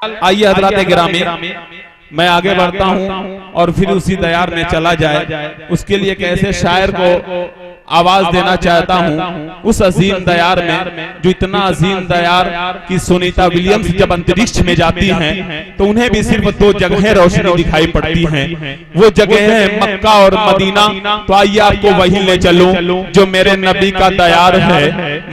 आइए हजरात गिरामी, मैं आगे बढ़ता हूं और फिर उसी दयार में चला जाए। उसके लिए कैसे शायर को आवाज देना चाहता हूं उस अजीम दयार में, जो इतना अजीम दयार कि सुनीता विलियम्स जब अंतरिक्ष में जाती हैं तो उन्हें भी सिर्फ दो जगहें रोशनी दिखाई पड़ती हैं, वो जगह है मक्का और मदीना। तो आइए आपको वहीं ले चलूं जो मेरे नबी का दयार है।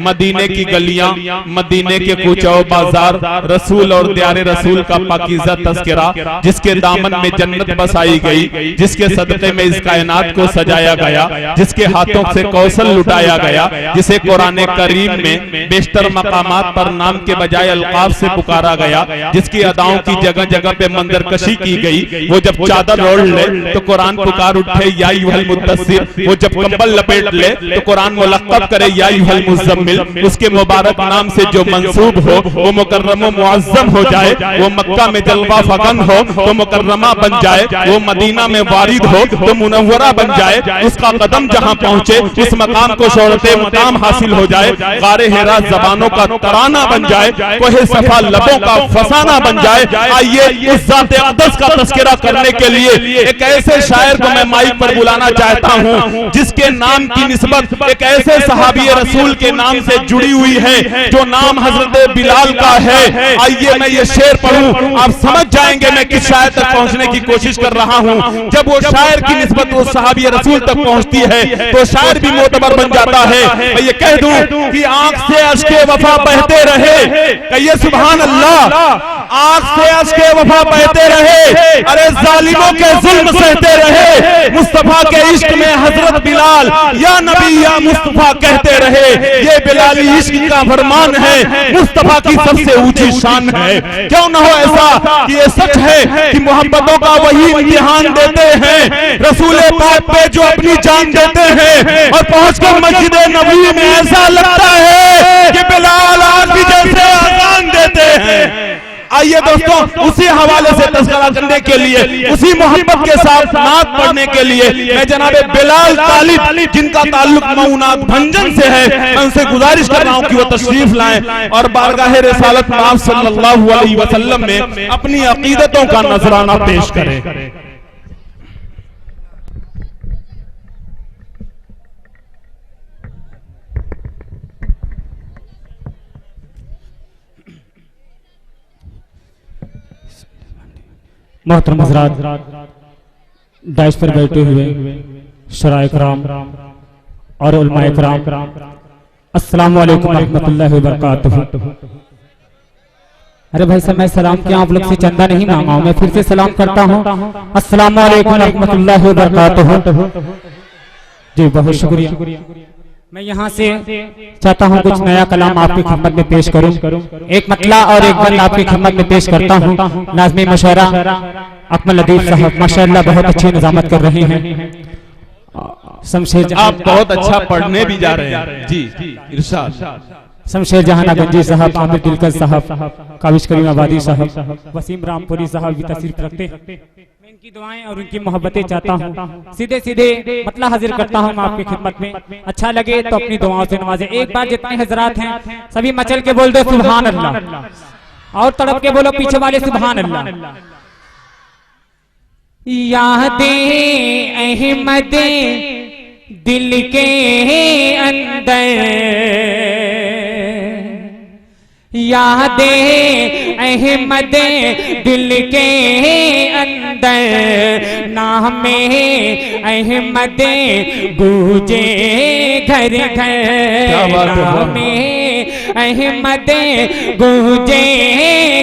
मदीने की गलियां, मदीने के कुचो बाजार, रसूल और द्यारे रसूल का पाकीज़ा तज़किरा, जिसके दामन में जन्नत बसाई गई, जिसके सदक़े में इस कायनात को सजाया गया, जिसके हाथों से कौशल लुटाया गया, जिसे कुरान करीम में बेशतर मकामात पर नाम के बजाय अल्काब से पुकारा गया, जिसकी अदाओं की जगह जगह पे मंजरकशी की गई। वो जब चादर ओढ़ ले तो कुरान पुकार उठे या अय्युहल मुद्दस्सिर, वो जब कंबल लपेट ले तो कुरान मुलक़्क़ब करे या अय्युहल मुज़्ज़म्मिल। उसके मुबारक नाम से जो मंसूब हो वो मुकर्रम व मुअज़्ज़म हो जाए। वो मक्का में जलवा फगन हो तो मुकर्रमा बन जाए, वो मदीना में वारिद हो तो मुनव्वरा बन जाए। उसका कदम जहां पहुंचे उस मकाम को शोहरते मकाम हासिल हो जाए। गारे हिरा जबानों का तराना बन जाए, कोहे सफा लबों का फसाना बन जाए। आइए इस ज़ात अक़दस का तज़किरा करने के लिए एक ऐसे शायर को मैं माइक पर बुलाना चाहता हूं जिसके नाम की निस्बत एक ऐसे सहाबी रसूल के नाम से जुड़ी हुई है जो नाम हजरत बिलाल का है। आइए मैं ये शेर पढ़ूं, आप समझ जाएंगे मैं किस शायर तक पहुंचने की कोशिश कर रहा हूं। जब वो शायर की निस्बत वो सहाबी रसूल तक पहुंचती है तो शायर भी मोतबर बन जाता है। मैं ये कह दूं कि आंख से अश्के वफा बहते रहे, कहिए सुभान अल्लाह, आंख से अश्के वफा बहते रहे, अरे जालिमों के जुल्म सहते रहे। मुस्तफा के इश्क में हजरत बिलाल या नबी या मुस्तफा कहते रहे। ये बिलाली इश्क का फरमान है, मुस्तफा की सबसे ऊंची शान है। क्यों न हो ऐसा कि ये सच है कि मोहब्बतों का वही इम्तिहान देते हैं रसूल पाक पे जो अपनी जान देते हैं। और पहुंचकर मस्जिद नबी में ऐसा लगता है कि बिलाल आज भी जैसे अज़ान देते हैं। आइए दोस्तों, उसी हवाले से तज़किरा करने के लिए, उसी मोहब्बत के साथ नात पढ़ने के लिए मैं जनाबे बिलाल तालिब जिनका ताल्लुक मऊनात भंजन से है, मैं उनसे गुजारिश कर रहा हूं कि वो तशरीफ लाएं और बारगाह रिसालत में आप सल्लल्लाहु अलैहि वसल्लम में अपनी अकीदतों का नजराना पेश करें। मोहतरम हज़रात, डाइस पर बैठे हुए शराए कराम और उलमाए कराम, अस्सलामु अलैकुम रहमतुल्लाहि व बरकातुहू। अरे भाई साहब, मैं सलाम किया आप लोग से चंदा नहीं मांगा हूं, मैं फिर से सलाम करता हूं, अस्सलामु अलैकुम रहमतुल्लाहि व बरकातुहू। जी बहुत शुक्रिया। मैं यहाँ से चाहता हूँ कुछ नया कलाम आपकी खिदमत में पेश करूँ। एक मतला और एक बंद आपकी खिदमत में पेश करता हूँ। नाज़मी मशवरा अकमल लतीफ़ साहब माशाअल्लाह बहुत अच्छी निज़ामत कर रहे हैं। शमशेर, आप बहुत अच्छा पढ़ने भी जा रहे हैं। जी इरशाद। शमशेर जहां गंजी साहब, आमिर दिलकश साहब, काविश करीम आबादी साहब, वसीम रामपुरी साहब भी तशरीफ रखते हैं। मैं इनकी दुआएं और उनकी मोहब्बतें चाहता हूँ। सीधे सीधे मतला हाजिर करता हूँ आपकी खिदमत में। अच्छा लगे तो अपनी दुआओं से नवाजे। एक बार जितने हजरात हैं सभी मचल के बोल दो सुभान अल्लाह, और तड़प के बोलो पीछे वाले सुभान अल्लाह। यादें अहमद दिल के अंदर, यादें अहमद दिल के अंदर, नामे अहमद गूंजे घर घर, नामे अहमद गूंजे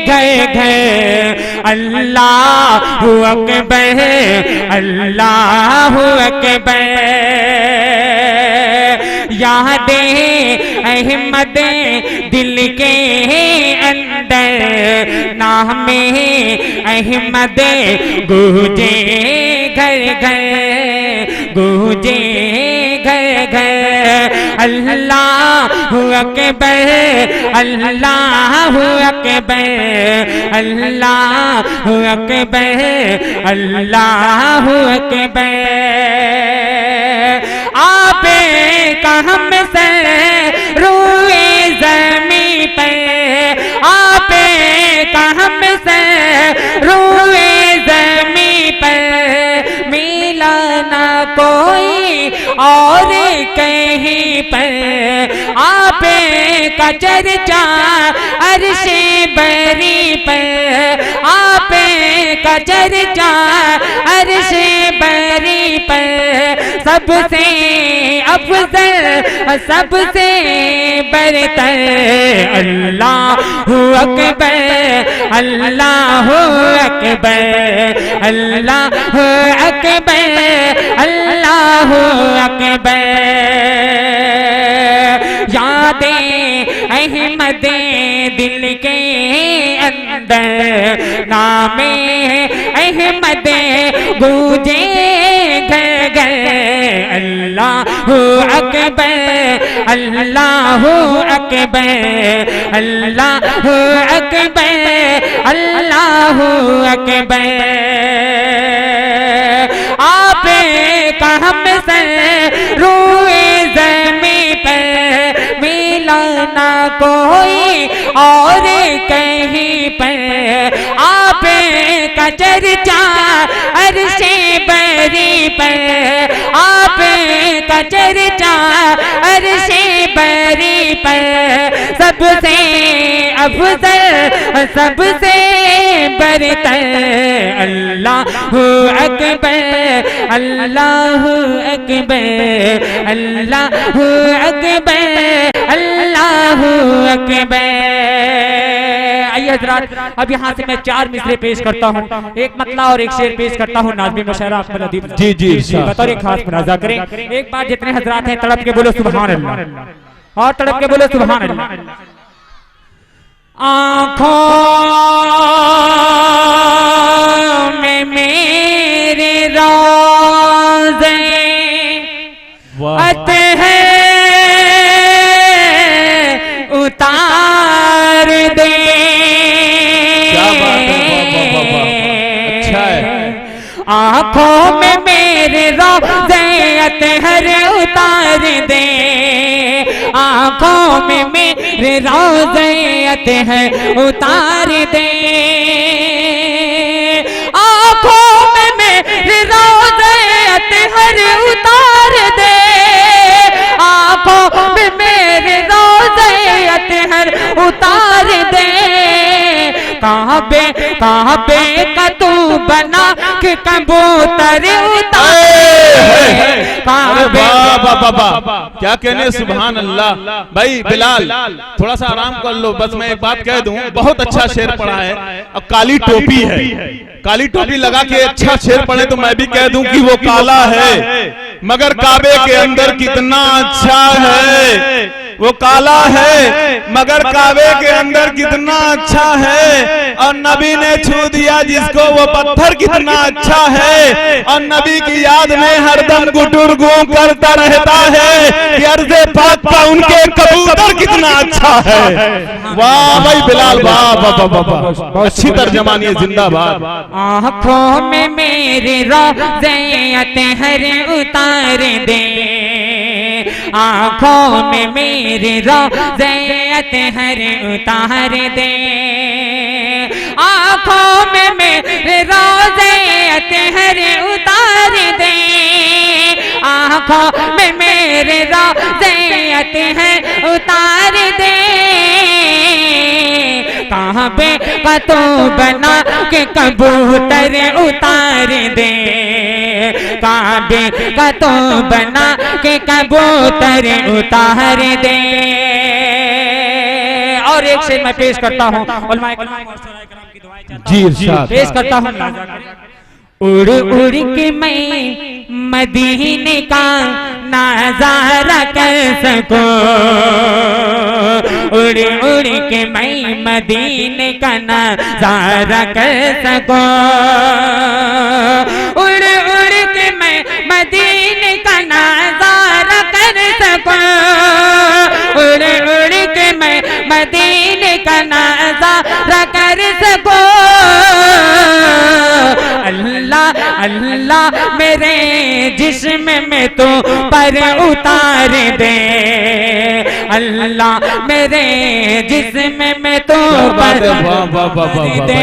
घर घर। अल्लाहु अकबर, अल्लाहु अकबर। यादें अहमद दिल के अंदर, नामे अहमद गूंजे घर घर, गूंजे घर घर। अल्लाहु अकबर, अल्लाहु अकबर, अल्लाहु अकबर, अल्लाहु अकबर। आपे कहम से रूए ज़मीं पे, आपे कहम से कहीं पर आप का चर्चा, अर्शे बरी पर आप का चर्चा, अर्शे बरी पर सबसे अफजल सबसे बरतर अल्लाहु अकबर, अल्लाहु अकबर, अल्लाहु अकबर, अल्लाहु अकबर। यादें अहमदे दिल के अंदर, नामे अहमदे गूंजे घर घर। अल्लाहु अकबर, अल्लाहु अकबर, अल्लाहु अकबर, अल्लाहु अकबर। आप का हम सर रूए ज़मीं पर मिला ना कोई और कहीं पर। आप का चर्चा अर्शे बरी पर, आप का चर्चा अर्शे बरी पर सबसे अफजल सबसे बरतर अल्लाहु अकबर, अल्लाहु अकबर, अल्लाहु अकबर, अल्लाहु अकबर। आइए हज़रात, अब यहाँ से मैं 4 मिसरे पेश करता हूँ, एक मतला और एक शेर पेश करता हूँ। नाज़मी मुशर्रफ अकमल अदीब जी जी बतौर एक खास मुलाज़ा करें। एक बार जितने हज़रात हैं तड़प के बोलो सुभान अल्लाह, और तड़प के बोलो सुभान अल्लाह। आँखों में मेरे रोज़े अतहर उतार दे। क्या बात है, अच्छा है। आँखों में मेरे रोज़े अतहर उतार दे, आँखों में मेरे रोज़े अतहर उतार दे। आँखों में मेरे रोज़े अतहर उतार दे, आँखों में मेरे रोज़े अतहर उतार दे। काबे काबे का तू बना के कबूतर उतार। क्या कहने सुभान अल्लाह। भाई बिलाल थोड़ा सा आराम कर लो, बस मैं एक बात कह दूं, बहुत अच्छा शेर पढ़ा है। अब काली टोपी है, काली टोपी लगा के अच्छा शेर पढ़े तो मैं भी कह दूं कि वो काला है, मगर काबे के अंदर कितना अच्छा है। वो काला है मगर काबे के अंदर कितना अच्छा है, और नबी ने छू दिया जिसको वो पत्थर कितना अच्छा है, और नबी की याद में हरदम गुटुर गू करता रहता है कि अर्ज़े पाक का उनके कबूतर कितना अच्छा है। वाह भाई बिलाल, वाह वाह वाह वाह, अच्छी तर्जमानी है, जिंदाबाद। आँखों में मेरे रोज़े अतहर उतार दे, आँखों में मेरे रोज़े अतहर उतार दे। आँखों में मेरे रोज़े अतहर उतार दे, आँखों में मेरे रोज़े अतहर उतार दे। काबे का तो बना के कबूतर उतार दे, काबे का तो बना के कबूतर उतार दे। और एक शेर मैं पेश करता हूँ, जी इरशाद पेश करता हूँ। उड़ उड़ के मैं मदीने का नजारा कर सकूं, उड़ उड़ के मैं मदीने का नजारा कर सकूं, उड़ उड़ के मैं मदीने का नजारा कर सकूं, उड़ उड़ के मैं मदीने का नजारा कर सकूं। अल्लाह अल्लाह मेरे जिस्म में तो पर उतार दे, अल्लाह मेरे जिस्म में तो पर दे।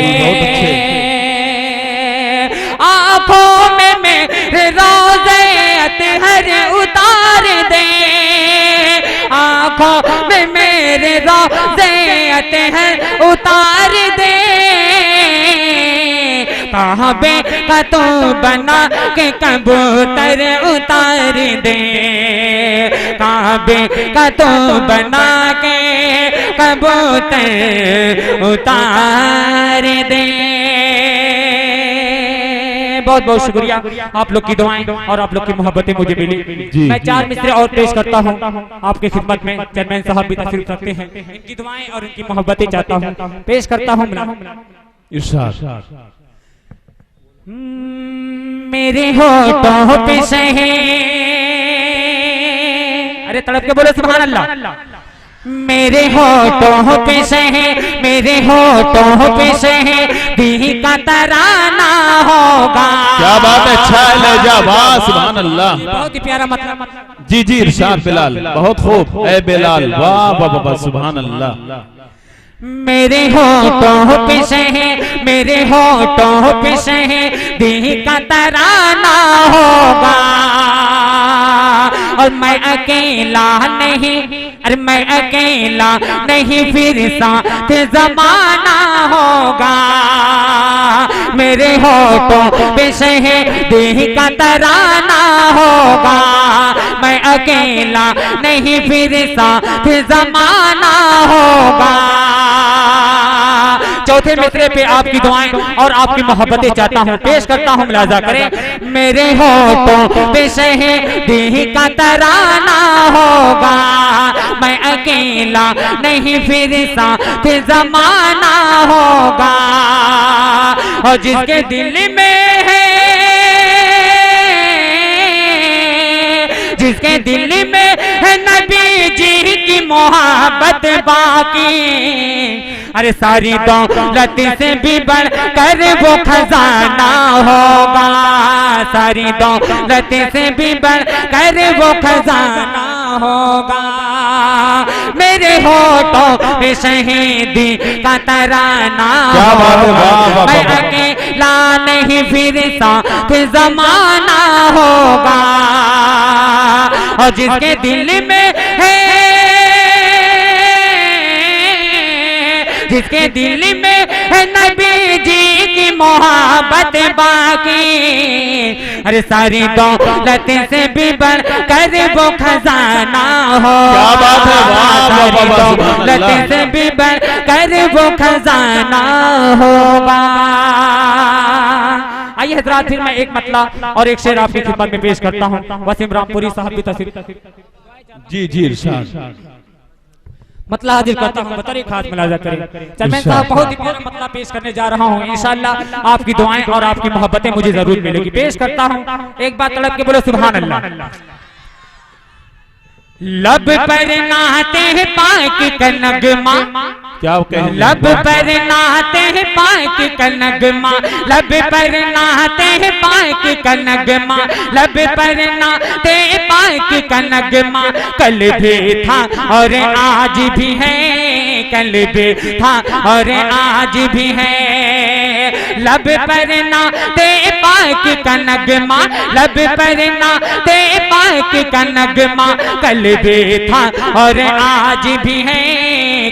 आँखों में मेरे रोज़े अतहर उतार उतार दे, आंखों में मेरे रोज़े अतहर उतार दे, काबे का तो बना के कबूतर उतार दे, काबे का तो बना के कबूतर उतार दे। बहुत बहुत शुक्रिया, आप लोग की दुआएं और आप लोग की मोहब्बतें मुझे मिली। मैं 4 मिसरे और पेश करता हूं आपकी खिदमत में। चेयरमैन साहब भी तशरीफ रखते हैं, इनकी दुआएं और इनकी मोहब्बतें चाहता हूं, पेश करता हूं। इरशाद। मेरे होठों पे शहे, अरे तड़प के बोले सुभान अल्लाह। मेरे होठों पे शहे, मेरे होठों पे शहे दी का तराना होगा। क्या बात है, अच्छा है लाजवाब, सुभान अल्लाह, बहुत ही प्यारा मतलब। जी जी इरशाद बिलाल, बहुत खूब, ए बिलाल, वाह वाह वाह, सुभान अल्लाह। मेरे होठों पे शहे, मेरे होठों पे शहे दी का तराना होगा, और मैं अकेला नहीं, अरे मैं अकेला नहीं, फिर साथ जमाना होगा। मेरे होठों पे शहीदी का तराना होगा, मैं अकेला नहीं, फिर साथ जमाना होगा। चौथे मिसरे पे आपकी दुआएं और आपकी मोहब्बतें चाहता हूँ, पेश करता हूँ, मुलाजा करें। मेरे होठों पे शहीदी का तराना होगा, मैं अकेला नहीं, फिर साथ जमाना होगा। और जिसके दिल में है, जिसके दिल में है नबी जी की मोहब्बत बाकी, अरे सारी दौलत से भी बढ़कर वो खजाना होगा, सारी दौलत से भी बढ़कर वो खजाना होगा। मेरे होठों पे शहीदी का तराना होगा, मैं अकेला नहीं, फिर साथ जमाना होगा। और जिसके दिल में है, जिसके दिल में है नबी जी की मोहब्बत बाकी, अरे सारी दौलत से भी बढ़कर वो खजाना होगा, सारी दौलत से भी बढ़कर वो खजाना होगा। आइए हजरात, फिर मैं एक मतला और एक शेर आपकी खिदमत में पेश करता हूँ। वसीम रामपुरी साहब की तस्वीर। जी जी इरशाद। मतला हाजिर करता हूँ, बताइए खास मुलाजा करें। चेयरमैन साहब, बहुत ही प्यारा मतला पेश करने जा रहा हूँ, इंशाअल्लाह आपकी दुआएं और आपकी मोहब्बतें मुझे जरूर मिलेगी। पेश करता हूँ, एक बात तड़प के बोलो सुभान अल्लाह। लब पर नाते हैं पाक का नगमा, क्या कहें, लब पर नाते हैं पाक का नगमा, लब पर नाते हैं पाक का नगमा, लब पर नाते पाक का नगमा। कल भी था और आज भी है, कल भी था और आज भी है, लब पर नाते पाक का नगमा, लब पर नाते पाक का नगमा। कल भी था और आज भी है,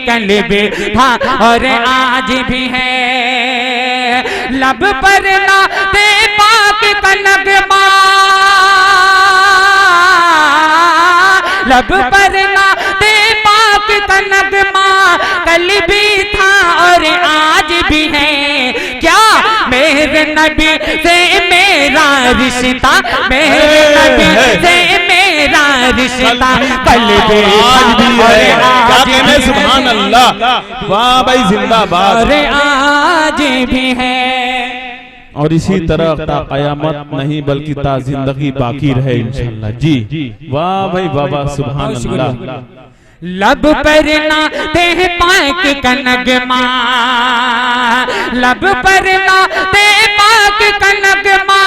कल भी था और आज भी है, लब पर नाते पाक का नगमा, लब पर नाते पाक का नगमा। कल भी था और आज भी है, क्या मेरे नबी से मेरा रिश्ता, मेरे नबी से मेरा रिश्ता। कल भी आज भी है, आज भी सुभान अल्लाह, वाह भाई जिंदाबाद, और आज भी है। और इसी तरह ता कयामत नहीं बल्कि ता जिंदगी बाकी रहे इंशाअल्लाह। जी वाह भाई बाबा, सुभान अल्लाह। लब पर नाते पाक का नगमा, लब पर नाते पाक का नगमा।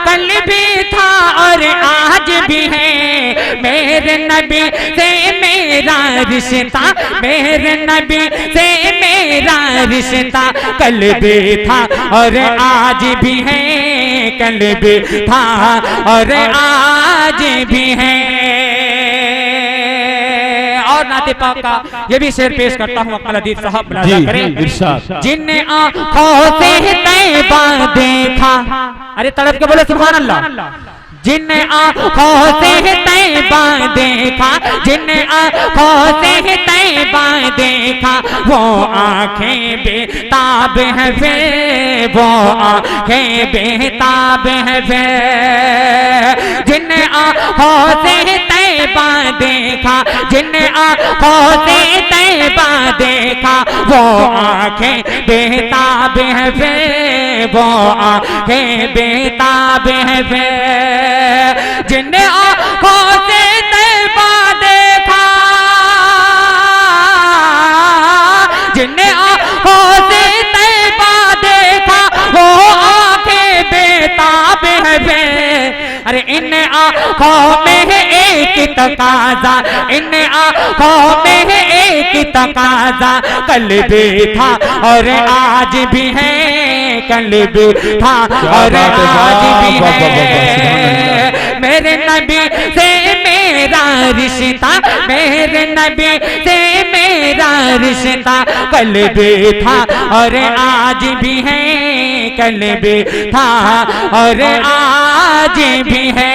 कल भी था और आज भी है, मेरे नबी से मेरा रिश्ता, मेरे नबी से मेरा रिश्ता। कल भी था और आज भी है, कल भी था और आज भी है। नाते पाक का ये भी शेर पेश करता हूँ, अकमल अदीब साहब जी, मुलाजा करें। इरशाद। जिनने आँखों से तैबा देखा, अरे तड़प के बोले सुभान अल्लाह। जिनने आँखों से तैबा देखा, जिनने आँखों से तैबा देखा, वो आँखें बेताब है वे, वो आँखें बेताब है वे। जिनने आँखों से तैबा देखा, जिनने आँखों से तैबा देखा, वो आँखें बेताब है वे, वो आँखें बेताब है वे। जिनने आँखों से तैबा देखा, जिनने आँखों से तैबा देखा, वो आँखें बेताब है वे। अरे इन आँखों में है एक तकाजा, इन आँखों में है एक तकाजा, कल भी था और आज भी है, कल भी था और आज भी है। मेरे नबी से मेरा रिश्ता, मेरे नबी से मेरा रिश्ता, कल भी था और आज भी है, कल भी था और आज भी है।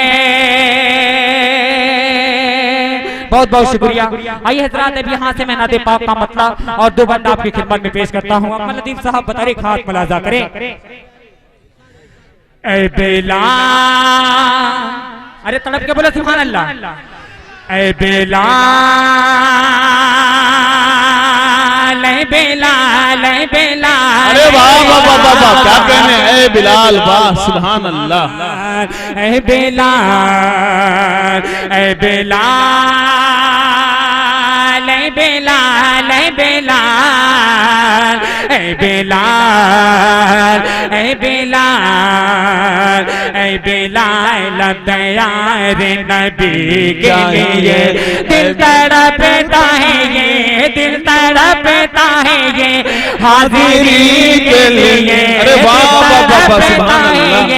बहुत बहुत शुक्रिया। आइए हजरात, अब यहाँ से मैं नाते पाक का मतलब और दो बंद आपकी खिदमत में पेश करता हूँ। अकमल अदीब साहब बतारे खास मुलाजा करें। ऐ बेलाल, अरे तड़प के बोले सुभान अल्लाह। ऐ बेलाल, ऐ बेलाल, ऐ बेलाल, अरे वाह वाह वाह वाह वाह, क्या कहने, ऐ बिलाल, वाह सुभान अल्लाह। ऐ बेलाल, ऐ बेलाल, ऐ बेलाल, ऐ बेलाल, ऐ बेलाल, ऐ बेलाल, ऐ बेलाल, दयार नबी के लिए दिल तड़पता है ये, दिल तड़पता है ये, हाजिरी के लिए। अरे वाह वाह वाह वाह, सुभान अल्लाह।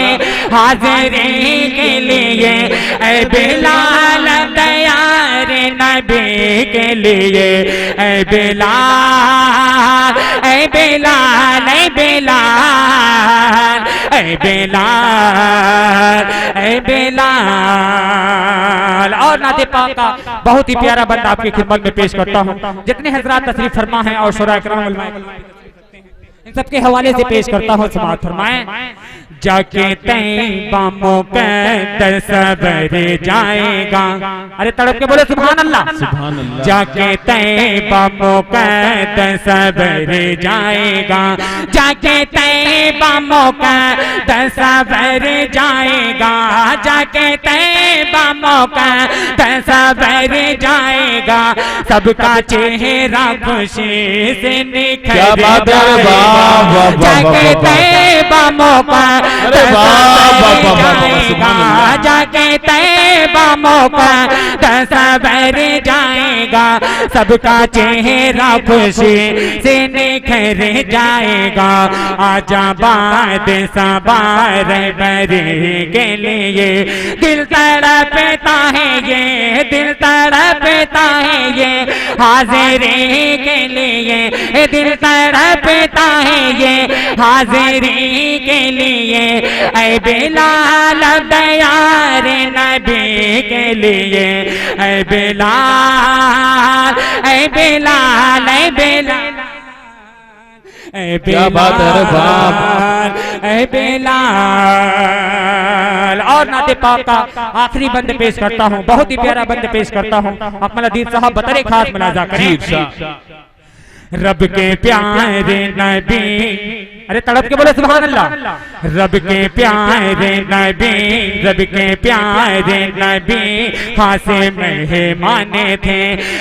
हाजिरी के लिए ऐ बिलाल, दयार नबी के लिए ऐ बिलाल, ऐ बिलाल, ऐ बिलाल, ऐ बिलाल, ऐ बिलाल। और नाते पाक का बहुत ही प्यारा बंदा आपकी खिदमत में पेश करता हूँ। जितने हजरात तशरीफ फरमा है और शुरा इकराम इन सबके हवाले से पेश करता हूँ, समाअत फरमाएं। जाके तैबा मुक़द्दस सवेरे जाएगा, अरे तड़प के बोले सुभान अल्लाह, सुभान अल्लाह। जाके तैबा मुक़द्दस सवेरे जाएगा, जाके तैबा मुक़द्दस सवेरे जाएगा, जाके तैबा मुक़द्दस सवेरे जाएगा, सबका चेहरा खुशी से निखर जाएगा। जाके तैबा मुक़द्दस जाएगा, जाके तैबा मुक़द्दस सवेरे जाएगा, सबका चेहरा खुशी से निखर जाएगा। आजा बाद सवार बरे के लिए दिल तड़पता है ये, दिल तड़पता है ये, हाजिरी के लिए दिल तड़पता है ये, हाजिरी के लिए ऐ बिलाल, दयार नबी के लिए ऐ बिलाल, ऐ बिलाल, ऐ बिलाल, क्या बात है, अरे बाप, ऐ बिलाल। और नाते पाक का आखिरी बंद पेश करता हूँ, बहुत ही प्यारा बंद पेश करता हूँ। अकमल अदीब साहब बतारे खास मुलाजा करें। रब के प्यारे नबी, अरे तड़प के बोले सुभान अल्लाह। रब के प्यारे नबी, रब के प्यारे नबी खासे मेहमान थे,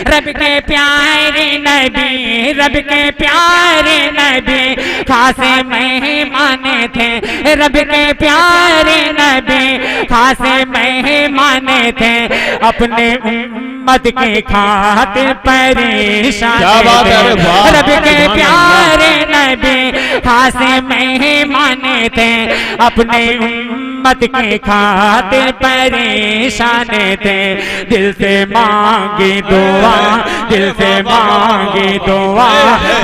रब के प्यारे नबी, रब के प्यारे नबी खासे मेहमान थे, रब के प्यारे नबी खासे मेहमान थे, अपने उम्मत के खातिर परेशान थे। रब के प्यारे नबी खास मेहमान थे, अपने उम्मत के खातिर परेशान थे। दिल से मांगी दुआ, दिल से मांगी दुआ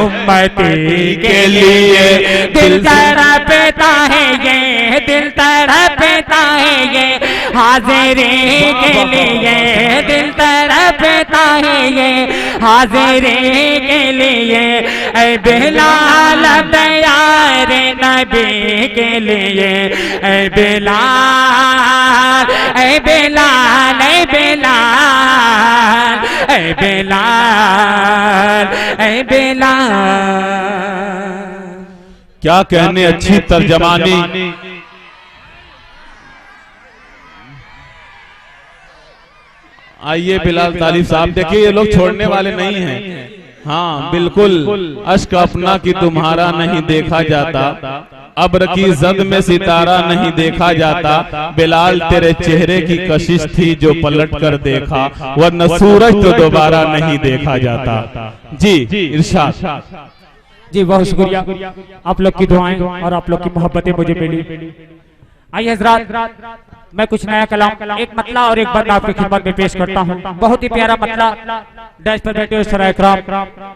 उम्मती के लिए। दिल तड़पता है ये, दिल तड़पता है ये हाजिरी के लिए। दिल तड़पता है ये हाजिरी के लिए। ऐ बिलाल तैयार नबी के लिए। ऐ बिलाल, ऐ बिलाल, ऐ बिलाल, ऐ बिलाल, ऐ बिलाल। क्या कहने अच्छी तर्जमानी। आइए बिलाल तालिब साहब, देखिए ये लोग छोड़ने वाले नहीं हैं। हाँ बिल्कुल, अश्क अपना कि तुम्हारा नहीं देखा जाता, अब्र की जद में सितारा नहीं देखा जाता। बिलाल तेरे चेहरे की कशिश थी जो पलट कर देखा, वरना सूरज तो दोबारा नहीं देखा जाता। जी इरशाद। जी बहुत शुक्रिया, आप लोग की दुआएं और आप लोग की मोहब्बतें मुझे मिली। आइए हजरात, मैं कुछ नया कलाम, एक मतला और एक बंद आपकी खिदमत में पेश करता हूँ। बहुत ही प्यारा मतला, डैश पर बैठे हुए सराय इकराम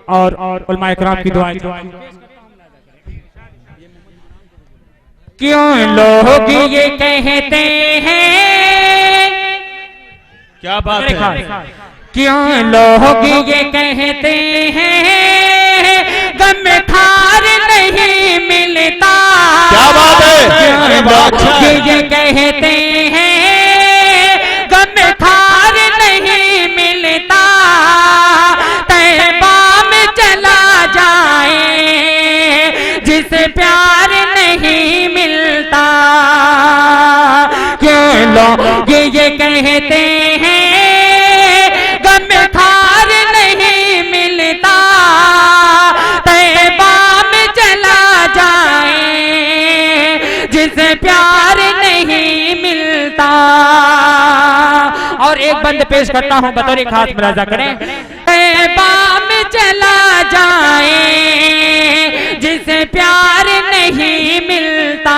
और उलमा इकराम की दुआएं। क्यों लोग ये कहते हैं, क्या बात है, क्यों लोग ये कहते हैं गम खार नहीं मिलता। क्या बात है, क्यों लोग ये कहते हैं गम खार नहीं मिलता। तैबा में चला जाए जिसे प्यार नहीं मिलता। क्यों लोग ये कहते हैं गम खार नहीं मिलता। तैबा में चला जाए जिसे प्यार नहीं मिलता। और एक बंद पेश करता हूं, बतौर खास मुलाजा करें। तैबा में चला जाए जिसे प्यार नहीं मिलता।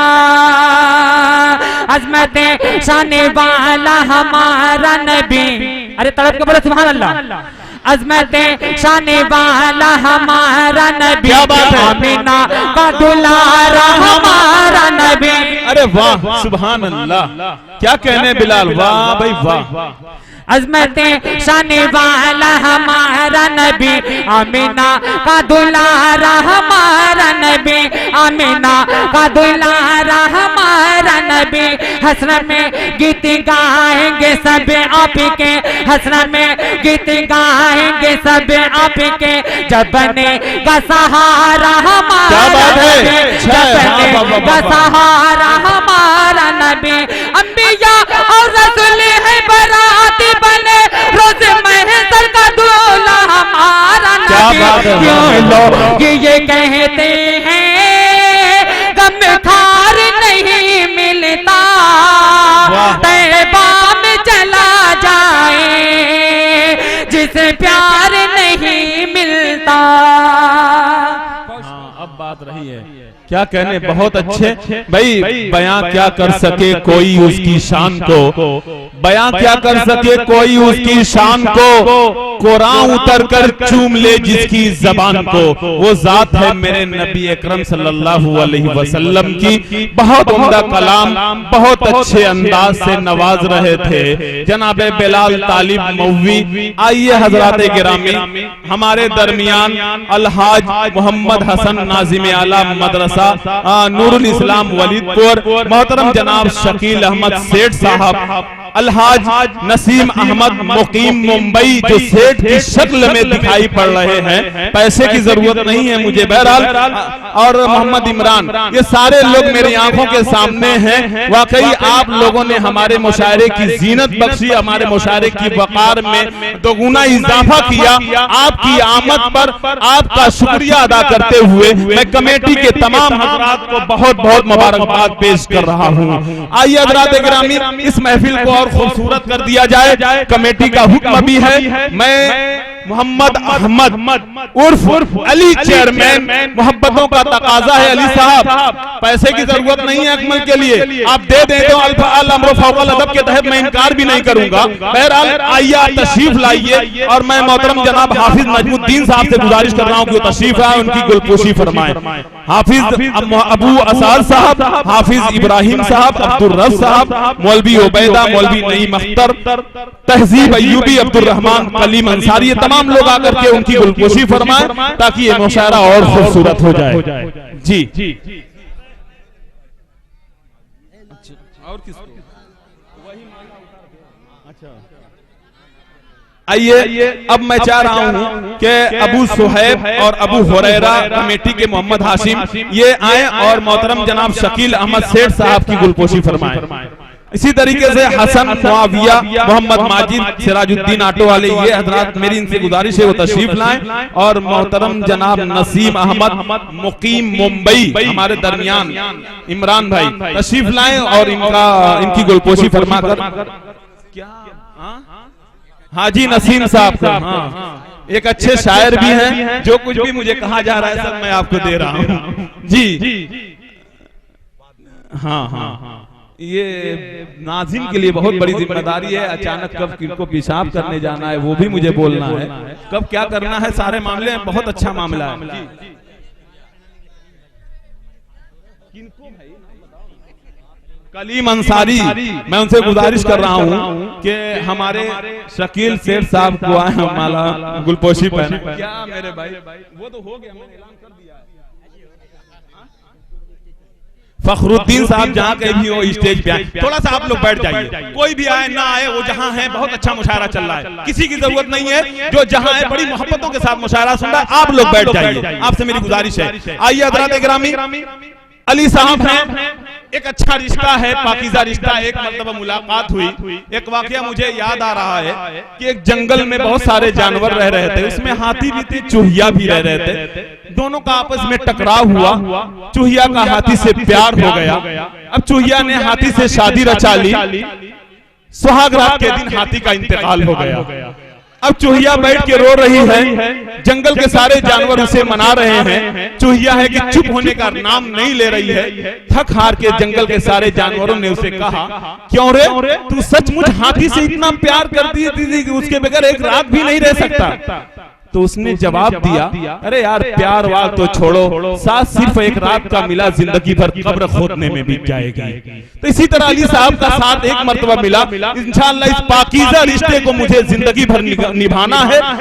अज़मत शान वाला हमारा नबी, अरे तड़प के बोलो सुभान अल्लाह। अज़मत शान वाला हमारा नबी, आमिना का दुलारा हमारा नबी। अरे वाह सुभान अल्लाह, क्या कहने बिलाल, वाह भाई वाह। अज़मत शान वाला हमारा नबी, आमिना का दुलारा हमारा नबी। आमिना का दुलारा हमारा नबी। हसरत में गीत गाएंगे सब आपके, हसरत में गीत गाएंगे सब आपके। जब बनेगा सहारा हमारा नबी, जब बनेगा सहारा हमारा नबी। अंबिया और रसूल है बराती बने, रोज महशर का दूल्हा हमारा नबी। क्यों लोग ये कहते हैं गम खार नहीं मिलता। तैबा में चला जाए जिसे प्यार नहीं मिलता। अब बात रही है, क्या कहने, बहुत अच्छे भाई। बयां क्या कर सके कोई उसकी शान को, बयां क्या कर सके कोई उसकी शान को। कुरान उतर कर चूम ले जिसकी जबान को, वो जात है मेरे नबी अकरम सल्लल्लाहु अलैहि वसल्लम की। बहुत उम्दा कलाम, बहुत अच्छे अंदाज से नवाज रहे थे जनाबे बिलाल तालिब मौवी। आइए हजरात गिरामी, हमारे दरमियान अलहाज मोहम्मद हसन नाजिम आला मदरसा नूरुल इस्लाम वलीदपुर, मोहतरम जनाब शकील अहमद सेठ साहब, अलहाज नसीम अहमद मुकीम मुंबई, जो सेठ की शक्ल में दिखाई पड़ रहे हैं, पैसे की जरूरत नहीं है मुझे बहरहाल, और मोहम्मद इमरान, ये सारे लोग मेरी आंखों के सामने हैं। वाकई आप लोगों ने हमारे मुशायरे की जीनत बख्शी, हमारे मुशायरे की वकार में दोगुना इजाफा किया। आपकी आमद पर आपका शुक्रिया अदा करते हुए मैं कमेटी के तमाम हजरात को बहुत बहुत मुबारकबाद पेश कर रहा हूँ। आइए हजरात गिरामी, इस महफिल को और खूबसूरत कर दिया जाए। कमेटी का हुक्म भी है। मैं मोहम्मद अहमद उर्फ अली चेयरमैन, मोहब्बतों का तकाजा है अली साहब, पैसे की जरूरत नहीं है अकमल के लिए, आप दे दें तो अल-अम्र फौकल अदब के तहत मैं इनकार भी नहीं करूंगा। बहरहाल आइए आप तशरीफ लाइए और मैं मोहतरम जनाब हाफिज नजमुद्दीन साहब से गुजारिश कर रहा हूं कि वो तशरीफ आए, उनकी गुलपोशी फरमाएं। हाफिज अबू असाद साहब, हाफिज इब्राहिम साहब, अब्दुल रज़ साहब, मौलवी उबैदा, मौलवी नईम अख्तर, तहजीब अय्यूबी, अब्दुल रहमान कलीम अंसारी, ये तमाम लोग आकर के उनकी गुलपोशी फरमाएं ताकि ये मुशायरा और खूबसूरत हो जाए। जी और किसको? आइए अब मैं चाह रहा हूं कि अबू सुहैब और अबू हुरैरा कमेटी के मोहम्मद हाशिम ये आए और मोहतरम जनाब शकील अहमद सेठ साहब की गुलपोशी फरमाएं। इसी तरीके से हसन मुआविया, मोहम्मद माजिद, सिराजुद्दीन ऑटो वाले, ये हजरात मेरी इनसे गुजारिश है वो तशरीफ लाएं। और मोहतरम जनाब नसीम अहमद मुकीम मुंबई हमारे दरमियान, इमरान भाई तशरीफ लाएं और इनकी गुलपोशी फरमाकर क्या हाजी नसीम साहब का, एक अच्छे शायर भी हैं, जो कुछ भी मुझे कहा जा रहा है सब मैं आपको दे रहा हूँ जी। हाँ, ये नाज़िम के लिए बहुत बड़ी जिम्मेदारी है, अचानक कब किनको पेशाब करने जाना है वो भी मुझे बोलना है, कब क्या करना है, सारे मामले बहुत अच्छा मामला है। कलीम अंसारी, मैं उनसे गुजारिश कर रहा हूँ कि हमारे शकील सेठ साहब को आए हमारा गुलपोशी पहने। क्या मेरे भाई वो तो हो गया, मैंने ऐलान कर दिया है। फखरुद्दीन साहब जहाँ कहीं भी हो स्टेज पे आए, थोड़ा सा आप लोग बैठ जाइए, कोई भी आए ना आए वो जहाँ है, बहुत अच्छा मुशायरा चल रहा है, किसी की जरूरत नहीं है, जो जहाँ है बड़ी मोहब्बतों के साथ मुशायरा सुन रहा है, आप लोग बैठ जाइए, आपसे मेरी गुजारिश है। आइए हज़रात गिरामी, अली साहब हैं, एक अच्छा रिश्ता है, पाकीज़ा रिश्ता। एक मर्तबा मुलाकात हुई, एक वाकया मुझे याद आ रहा है कि एक जंगल में बहुत सारे जानवर रह रहे थे, उसमें हाथी भी थे, चूहिया भी रह रहे थे, दोनों का आपस में टकराव हुआ, चूहिया का हाथी से प्यार हो गया। अब चूहिया ने हाथी से शादी रचा ली, सुहाग रात के दिन हाथी का इंतकाल हो गया। अब चूहिया बैठ के रो रही है, जंगल के सारे जानवर उसे मना रहे हैं, चूहिया है कि चुप होने का नाम नहीं ले रही है। थक हार के जंगल के सारे जानवरों ने उसे कहा, क्यों रे तू सचमुच हाथी से इतना प्यार करती है कि उसके बगैर एक रात भी नहीं रह सकता? तो उसने जवाब दिया, अरे यार प्यार वार तो छोड़ो, साथ सिर्फ एक रात का मिला, जिंदगी भर कब्र खोदने में बीत जाएगी। तो इसी तरह अली साहब का साथ एक मर्तबा मिला, इंशाअल्लाह इस पाकीज़ा रिश्ते को मुझे जिंदगी भर निभाना है।